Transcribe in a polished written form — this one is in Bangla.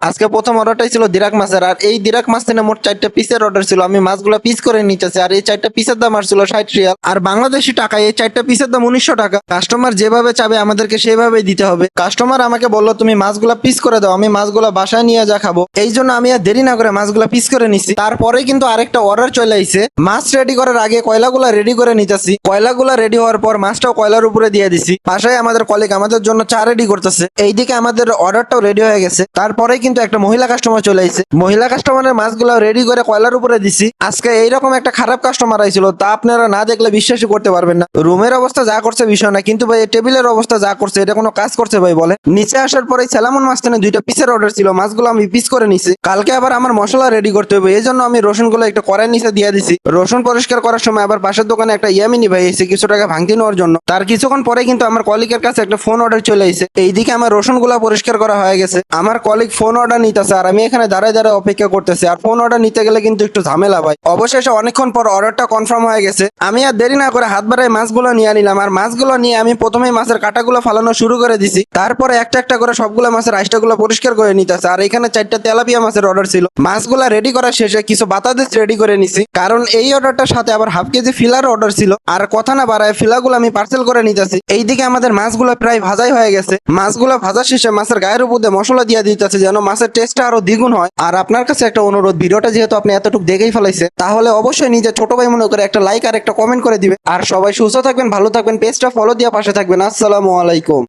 আজকে প্রথম অর্ডারটাই ছিল দিরাক মাছের, আর এই দিরাক মাছ থেকে মোট 4টা পিসের অর্ডার ছিল। আমি মাছগুলো পিস করে নিতেছি, আর এই 4টা পিসের দাম আসছিল 60 রিয়াল, আর বাংলাদেশি টাকায় এই 4টা পিসের দাম 1900 টাকা। কাস্টমার যেভাবে চাবে আমাদেরকে সেভাবেই দিতে হবে। কাস্টমার আমাকে বললো তুমি মাছগুলা পিস করে দাও, আমি মাছগুলা বাসায় নিয়ে যা খাবো। এই জন্য আমি আর দেরি না করে মাছগুলা পিস করে নিছি। তারপরে কিন্তু আরেকটা অর্ডার চলে আইছে। মাছ রেডি করার আগে কয়লাগুলা রেডি করে নিতেছি। কয়লাগুলা রেডি হওয়ার পর মাছটাও কয়লার উপরে দিয়ে দিছি। পাশায় আমাদের কলিগ আমাদের জন্য চা রেডি করতেছে। এইদিকে আমাদের অর্ডারটাও রেডি হয়ে গেছে। তারপরে কিন্তু একটা মহিলা কাস্টমার চলে আইছে। মহিলা কাস্টমারের মাছগুলো রেডি করে কয়লার উপরে দিছি। আজকে এইরকম একটা খারাপ কাস্টমার আইছিল, তা আপনারা না দেখলে বিশ্বাসই করতে পারবেন না। রুমের অবস্থা যা করছে বিষয় না, কিন্তু ভাই টেবিলের অবস্থা যা করছে এটা কোনো কাজ করছে ভাই বলে। নিচে আসার পরে স্যালামন মাছ থেকে 2টা পিসের অর্ডার ছিল, মাছগুলো আমি পিস করে নিছি। কালকে আবার আমার মশলা রেডি করতে হবে, এই জন্য আমি রসুনগুলো একটা কড়াই নিচে দিয়ে দিছি। রসুন পরিষ্কার করার সময় আবার পাশের দোকানে একটা ইয়ামিনি ভাই এসে কিছু টাকা ভাঙতি নেওয়ার জন্য। তার কিছুক্ষণ পরে কিন্তু আমার কলিগের কাছে একটা ফোন অর্ডার চলে এসেছে। এইদিকে আমার রসুনগুলা পরিষ্কার করা হয়ে গেছে। আমার কলিগ ফোন অর্ডার নিতেছে, আর আমি এখানে দাঁড়ায় দাঁড়ায় অপেক্ষা করতেছি। আর ফোন অর্ডার নিতে গেলে কিন্তু একটু ঝামেলা ভাই। অবশেষে অনেকক্ষণ পর অর্ডারটা কনফার্ম হয়ে গেছে। আমি আর দেরি না করে হাত বাড়ায় মাছগুলো নিয়ে নিলাম, আর মাছগুলো নিয়ে আমি প্রথমেই মাছের কাঁটাগুলো ফালানো শুরু করে দিছি। তারপরে একটা একটা করে সবগুলো মাছের আইসটাগুলো পরিষ্কার করে নিতেছে। আর এখানে 4টা তেলাপিয়া মাছের অর্ডার ছিল। মাছগুলা রেডি করা শেষে কিছু বাতাদেশ রেডি করে নিছি, কারণ এই অর্ডারটার সাথে আবার হাফ কেজি ফিলার অর্ডার ছিল। আর কথা না বাড়ায় ফিলাগুলো আমি পার্সেল করে নিতেছি। এইদিকে আমাদের মাছগুলো প্রায় ভাজাই হয়ে গেছে। মাছগুলো ভাজা শেষে মাছের গায়ের উপর দিয়ে মশলা দিয়ে দিতেছে, যেন মাছের টেস্টটা আরো দ্বিগুণ হয়। আর আপনার কাছে একটা অনুরোধ, ভিডিওটা যেহেতু আপনি এতটুকু দেখেই ফেলাইছে, তাহলে অবশ্যই নিজের ছোট ভাই মনে করে একটা লাইক আর একটা কমেন্ট করে দিবে। আর সবাই সুস্থ থাকবেন, ভালো থাকবেন, পেজটা ফলো দিয়ে পাশে থাকবেন। আসসালামু আলাইকুম।